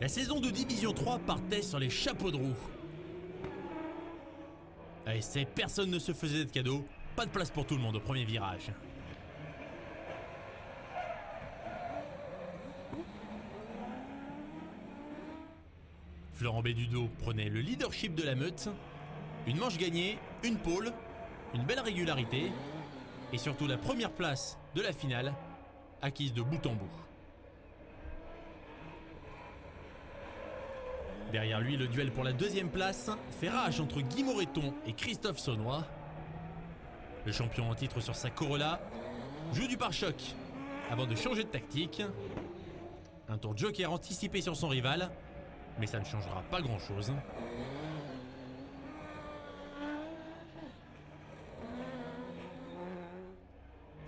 La saison de Division 3 partait sur les chapeaux de roue. À essai, personne ne se faisait de cadeau, pas de place pour tout le monde au premier virage. Florent Béduno prenait le leadership de la meute, une manche gagnée, une pole, une belle régularité et surtout la première place de la finale, acquise de bout en bout. Derrière lui, le duel pour la deuxième place fait rage entre Guy Moreton et Christophe Saunois. Le champion en titre sur sa Corolla joue du pare-choc avant de changer de tactique. Un tour joker anticipé sur son rival, mais ça ne changera pas grand-chose.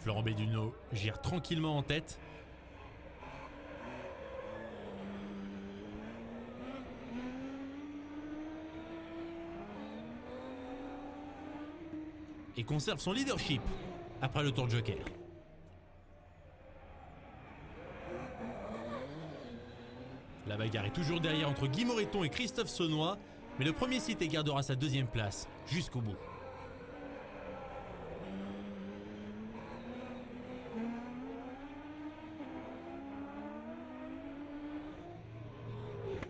Florent Béduno gire tranquillement en tête. Et conserve son leadership après le tour joker. La bagarre est toujours derrière entre Guy Moreton et Christophe Saunois, mais le premier cité gardera sa deuxième place jusqu'au bout.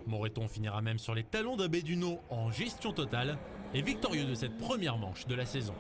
Moreton finira même sur les talons d'un Béduno en gestion totale et victorieux de cette première manche de la saison.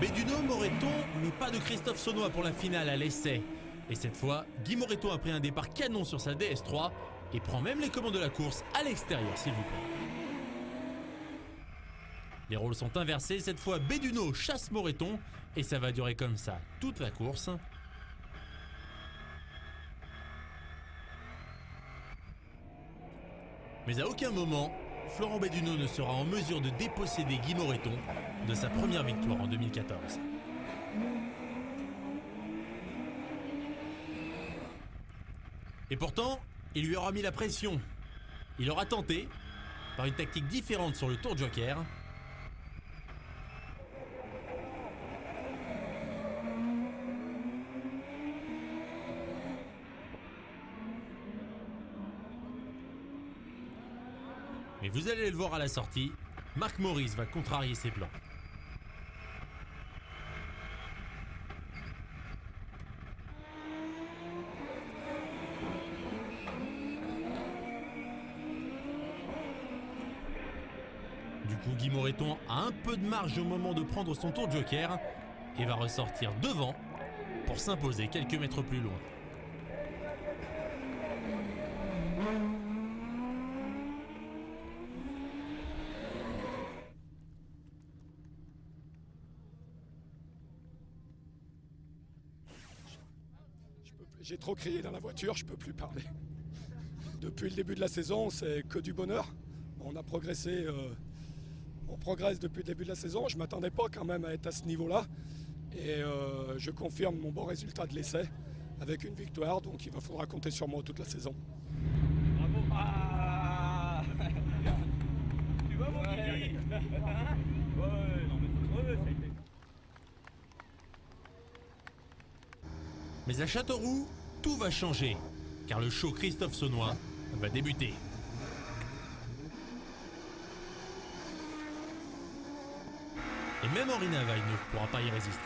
Béduno, Moreton, mais pas de Christophe Saunois pour la finale à l'essai. Et cette fois, Guy Moreton a pris un départ canon sur sa DS3 et prend même les commandes de la course à l'extérieur, s'il vous plaît. Les rôles sont inversés, cette fois Béduno chasse Moreton et ça va durer comme ça toute la course. Mais à aucun moment, Florent Béduno ne sera en mesure de déposséder Guy Moreton de sa première victoire en 2014. Et pourtant, il lui aura mis la pression. Il aura tenté, par une tactique différente sur le tour joker. Mais vous allez le voir à la sortie, Marc Maurice va contrarier ses plans. Du coup, Guy Moreton a un peu de marge au moment de prendre son tour joker et va ressortir devant pour s'imposer quelques mètres plus loin. J'ai trop crié dans la voiture, je peux plus parler. Depuis le début de la saison, c'est que du bonheur. On a progressé, on progresse depuis le début de la saison. Je ne m'attendais pas quand même à être à ce niveau-là. Et je confirme mon bon résultat de l'essai avec une victoire. Donc il va falloir compter sur moi toute la saison. Bravo. Ah tu vois mon ouais, non mais ça a été. Mais à Châteauroux, tout va changer, car le show Christophe Saunois va débuter. Et même Henri Navaille ne pourra pas y résister.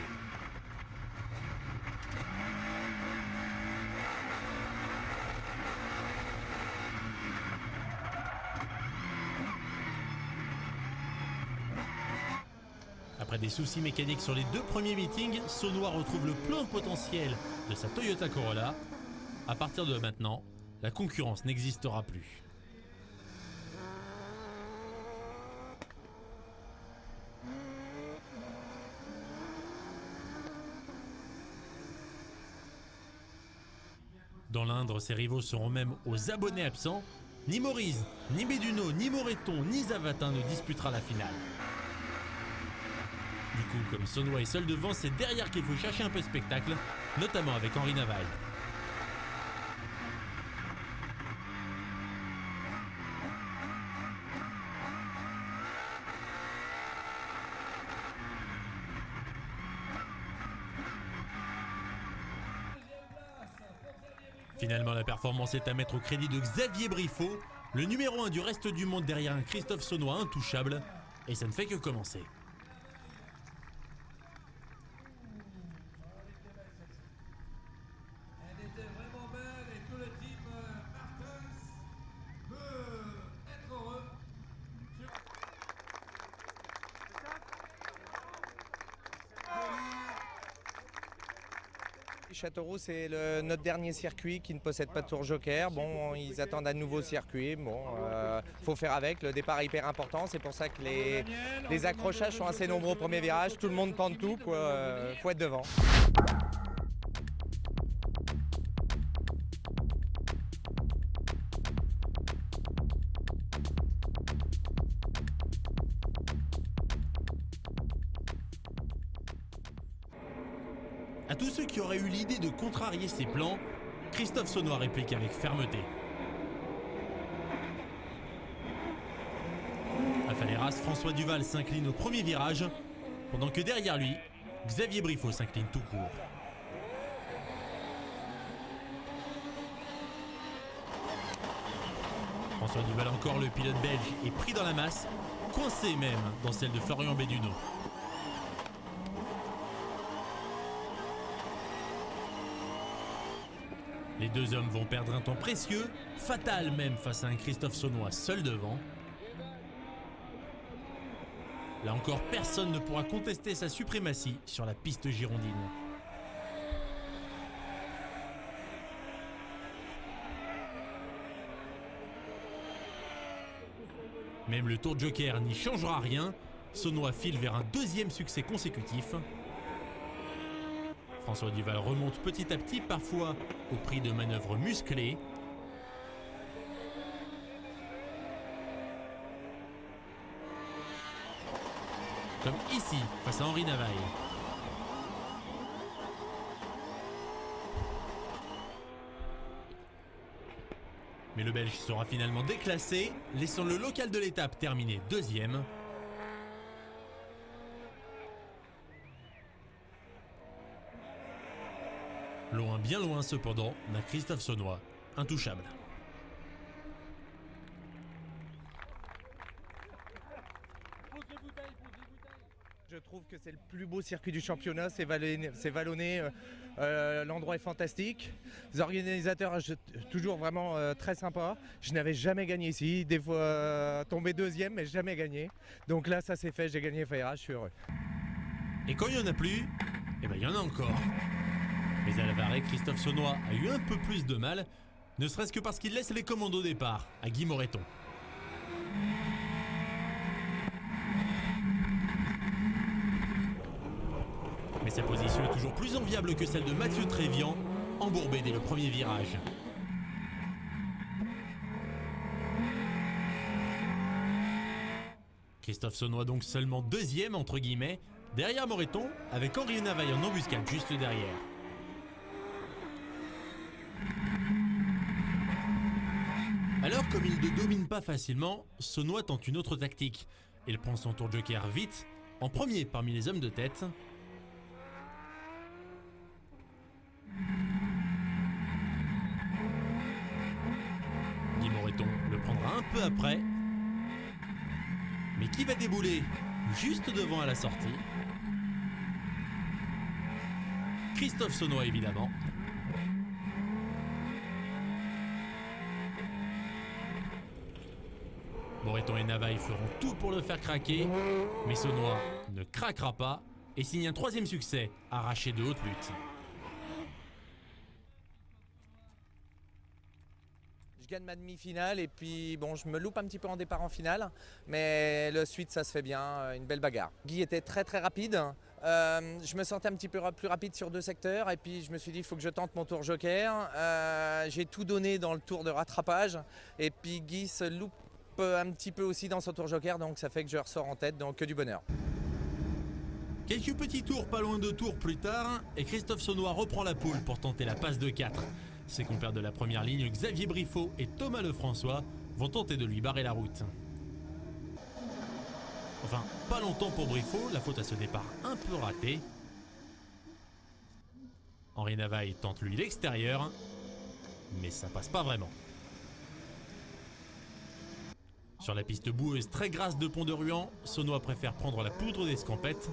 Après des soucis mécaniques sur les deux premiers meetings, Saunois retrouve le plein potentiel de sa Toyota Corolla. À partir de maintenant, la concurrence n'existera plus. Dans l'Indre, ses rivaux seront même aux abonnés absents. Ni Maurice, ni Béduno, ni Moreton, ni Zavatin ne disputera la finale. Du coup, comme Saunois est seul devant, c'est derrière qu'il faut chercher un peu de spectacle, notamment avec Henri Navaille. Finalement, la performance est à mettre au crédit de Xavier Briffaut, le numéro 1 du reste du monde derrière un Christophe Saunois intouchable, et ça ne fait que commencer. Elle était vraiment belle et tout le team Martens peut être heureux. Châteauroux, c'est notre dernier circuit qui ne possède pas de tour joker. Bon, ils attendent un nouveau circuit. Bon, faut faire avec. Le départ est hyper important. C'est pour ça que les accrochages sont assez nombreux au premier virage. Tout le monde tente tout, quoi. Faut être devant. À tous ceux qui auraient eu l'idée de contrarier ses plans, Christophe Saunois réplique avec fermeté. À Faleras, François Duval s'incline au premier virage, pendant que derrière lui, Xavier Briffaut s'incline tout court. François Duval, encore le pilote belge, est pris dans la masse, coincé même dans celle de Florian Béduno. Les deux hommes vont perdre un temps précieux, fatal même face à un Christophe Saunois seul devant. Là encore, personne ne pourra contester sa suprématie sur la piste girondine. Même le tour joker n'y changera rien. Saunois file vers un deuxième succès consécutif. François Duval remonte petit à petit, parfois au prix de manœuvres musclées. Comme ici, face à Henri Navaille. Mais le Belge sera finalement déclassé, laissant le local de l'étape terminer deuxième. Loin, bien loin cependant, d'un Christophe Saunois intouchable. Je trouve que c'est le plus beau circuit du championnat, c'est vallonné, l'endroit est fantastique. Les organisateurs, toujours vraiment très sympa. Je n'avais jamais gagné ici, des fois tombé deuxième, mais jamais gagné. Donc là, ça s'est fait, j'ai gagné Fayra, je suis heureux. Et quand il n'y en a plus, eh ben il y en a encore. Mais à l'arrêt, Christophe Saunois a eu un peu plus de mal, ne serait-ce que parce qu'il laisse les commandes au départ à Guy Moreton. Mais sa position est toujours plus enviable que celle de Mathieu Trévian, embourbé dès le premier virage. Christophe Saunois donc seulement deuxième entre guillemets, derrière Moreton, avec Henri Navaille en embuscade juste derrière. Alors, comme il ne domine pas facilement, Saunois tente une autre tactique. Il prend son tour joker vite, en premier parmi les hommes de tête. Guy Moreton le prendra un peu après. Mais qui va débouler juste devant à la sortie? Christophe Saunois évidemment. Moreton et Navaille feront tout pour le faire craquer, mais Saunois ne craquera pas et signe un troisième succès arraché de haute lutte. Je gagne ma demi-finale et puis bon, je me loupe un petit peu en départ en finale, mais le suite ça se fait bien, une belle bagarre. Guy était très rapide, je me sentais un petit peu plus rapide sur deux secteurs et puis je me suis dit il faut que je tente mon tour joker. J'ai tout donné dans le tour de rattrapage et puis Guy se loupe un petit peu aussi dans son tour joker, donc ça fait que je ressors en tête, donc que du bonheur. Quelques petits tours pas loin de Tours plus tard, et Christophe Saunois reprend la pole pour tenter la passe de 4. Ses compères de la première ligne, Xavier Briffaut et Thomas Lefrançois, vont tenter de lui barrer la route. Enfin, pas longtemps pour Briffaut, la faute à ce départ un peu raté. Henri Navaille tente lui l'extérieur, mais ça passe pas vraiment. Sur la piste boueuse très grasse de Pont-de-Ruan, Saunois préfère prendre la poudre d'escampette.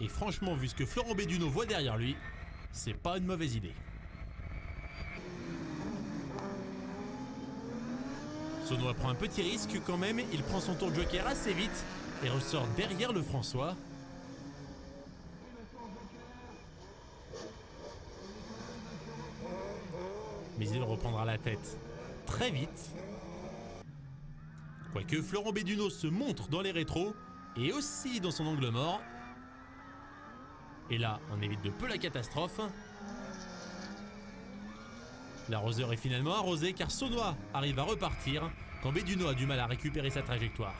Et franchement, vu ce que Florent Béduno voit derrière lui, c'est pas une mauvaise idée. Saunois prend un petit risque quand même, il prend son tour de joker assez vite et ressort derrière Lefrançois. Mais il reprendra la tête très vite. Quoique Florent Béduno se montre dans les rétros et aussi dans son angle mort. Et là, on évite de peu la catastrophe. L'arroseur est finalement arrosé car Saunois arrive à repartir quand Béduno a du mal à récupérer sa trajectoire.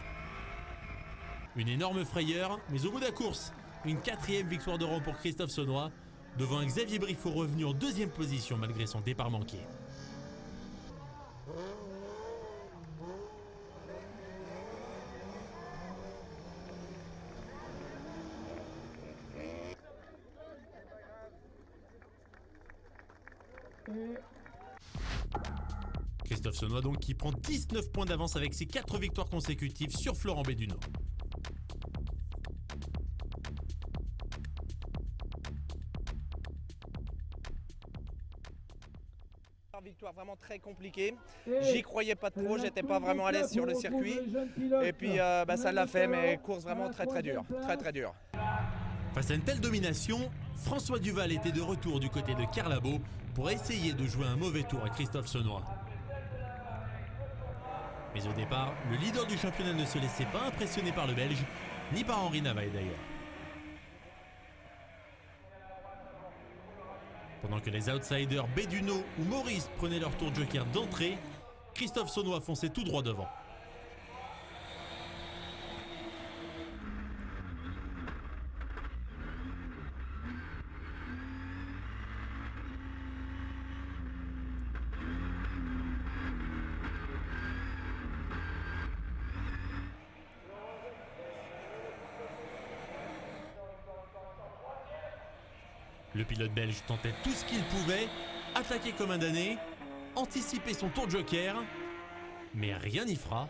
Une énorme frayeur, mais au bout de la course, une 4e victoire de rang pour Christophe Saunois, devant un Xavier Briffaut revenu en 2e position malgré son départ manqué. Christophe Saunois donc qui prend 19 points d'avance avec ses 4 victoires consécutives sur Florent Béduno. Victoire vraiment très compliquée. J'y croyais pas trop, j'étais pas vraiment à l'aise sur le circuit. Et puis ça l'a fait, mais course vraiment très dure. Très dure. Face à une telle domination, François Duval était de retour du côté de Carlabo pour essayer de jouer un mauvais tour à Christophe Saunois. Mais au départ, le leader du championnat ne se laissait pas impressionner par le Belge, ni par Henri Navaille d'ailleurs. Pendant que les outsiders Béduno ou Maurice prenaient leur tour de joker d'entrée, Christophe Saunois fonçait tout droit devant. Le pilote belge tentait tout ce qu'il pouvait, attaquer comme un damné, anticiper son tour de joker, mais rien n'y fera.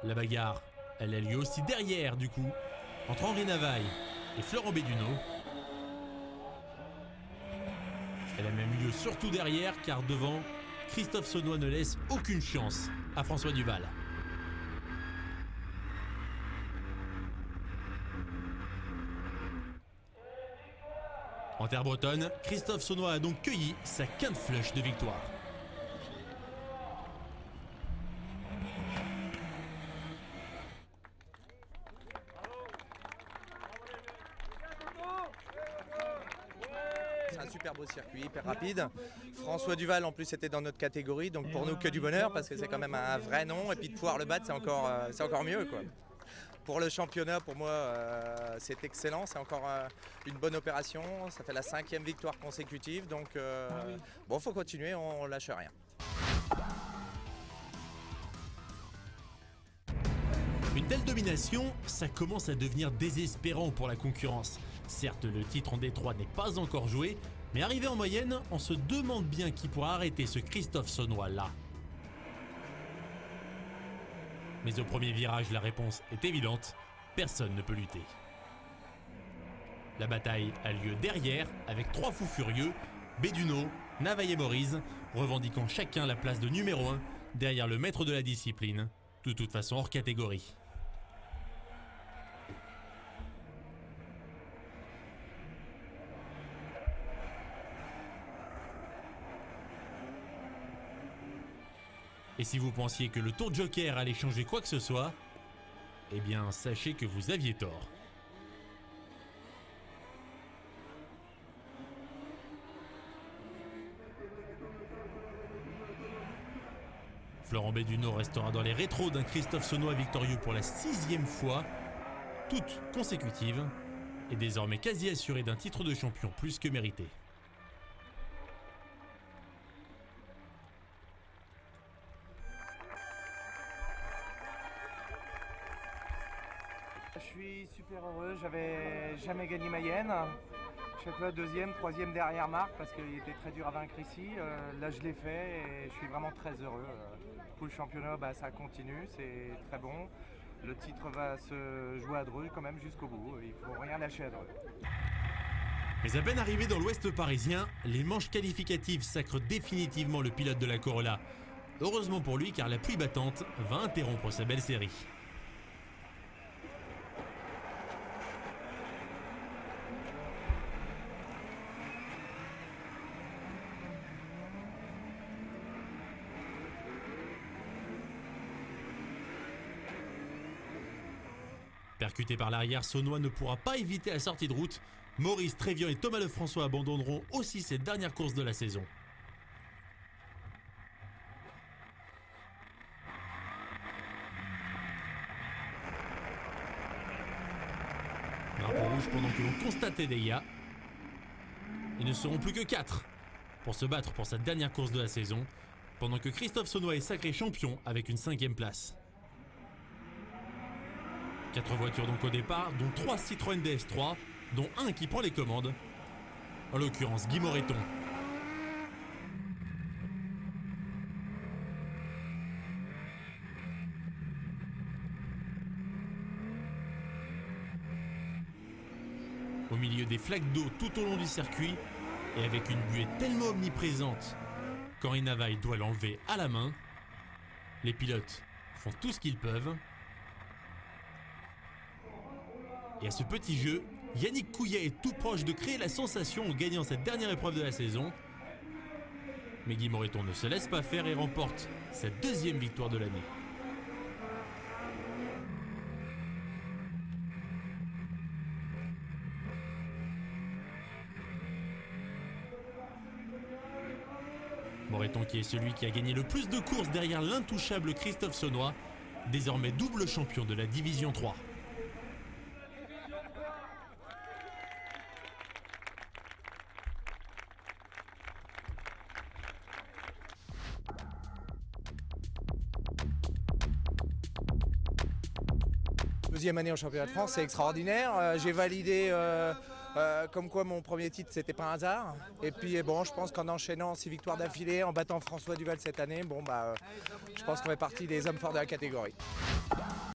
La bagarre, elle a lieu aussi derrière du coup, entre Henri Navaille et Florent Béduno. Elle a même lieu surtout derrière car devant, Christophe Saunois ne laisse aucune chance à François Duval. En terre bretonne, Christophe Saunois a donc cueilli sa quinte flush de victoire. C'est un super beau circuit, hyper rapide. François Duval en plus était dans notre catégorie, donc pour nous que du bonheur parce que c'est quand même un vrai nom et puis de pouvoir le battre c'est encore mieux quoi. Pour le championnat, pour moi, c'est excellent. C'est encore une bonne opération. Ça fait la 5e victoire consécutive. Donc, faut continuer, on lâche rien. Une telle domination, ça commence à devenir désespérant pour la concurrence. Certes, le titre en Détroit n'est pas encore joué, mais arrivé en moyenne, on se demande bien qui pourra arrêter ce Christophe Saunois-là. Mais au premier virage, la réponse est évidente, personne ne peut lutter. La bataille a lieu derrière, avec 3 fous furieux, Béduno, Navaille et Maurice, revendiquant chacun la place de numéro 1, derrière le maître de la discipline, de toute façon hors catégorie. Et si vous pensiez que le tour de joker allait changer quoi que ce soit, eh bien sachez que vous aviez tort. Florent Béduno restera dans les rétros d'un Christophe Saunois victorieux pour la 6e fois, toute consécutive, et désormais quasi assuré d'un titre de champion plus que mérité. Je suis super heureux, j'avais jamais gagné Mayenne. Chaque fois deuxième, troisième derrière Marc parce qu'il était très dur à vaincre ici. Là je l'ai fait et je suis vraiment très heureux. Pour le championnat, ça continue, c'est très bon. Le titre va se jouer à Dreux quand même jusqu'au bout, il ne faut rien lâcher à Dreux. Mais à peine arrivé dans l'ouest parisien, les manches qualificatives sacrent définitivement le pilote de la Corolla. Heureusement pour lui car la pluie battante va interrompre sa belle série. Percuté par l'arrière, Saunois ne pourra pas éviter la sortie de route. Maurice Trévian et Thomas Lefrançois abandonneront aussi cette dernière course de la saison. Drapeau rouge pendant que l'on constate des dégâts. Ils ne seront plus que 4 pour se battre pour cette dernière course de la saison, pendant que Christophe Saunois est sacré champion avec une 5e place. 4 voitures donc au départ, dont 3 Citroën DS3, dont un qui prend les commandes, en l'occurrence Guy Moreton. Au milieu des flaques d'eau tout au long du circuit, et avec une buée tellement omniprésente qu'Henri Navaille doit l'enlever à la main, les pilotes font tout ce qu'ils peuvent. Et à ce petit jeu, Yannick Couillet est tout proche de créer la sensation en gagnant cette dernière épreuve de la saison. Mais Guy Moreton ne se laisse pas faire et remporte sa 2e victoire de l'année. Moreton qui est celui qui a gagné le plus de courses derrière l'intouchable Christophe Saunois, désormais double champion de la Division 3. Deuxième année en championnat de France, c'est extraordinaire. J'ai validé comme quoi mon premier titre, c'était pas un hasard. Et puis bon, je pense qu'en enchaînant 6 victoires d'affilée, en battant François Duval cette année, je pense qu'on fait partie des hommes forts de la catégorie.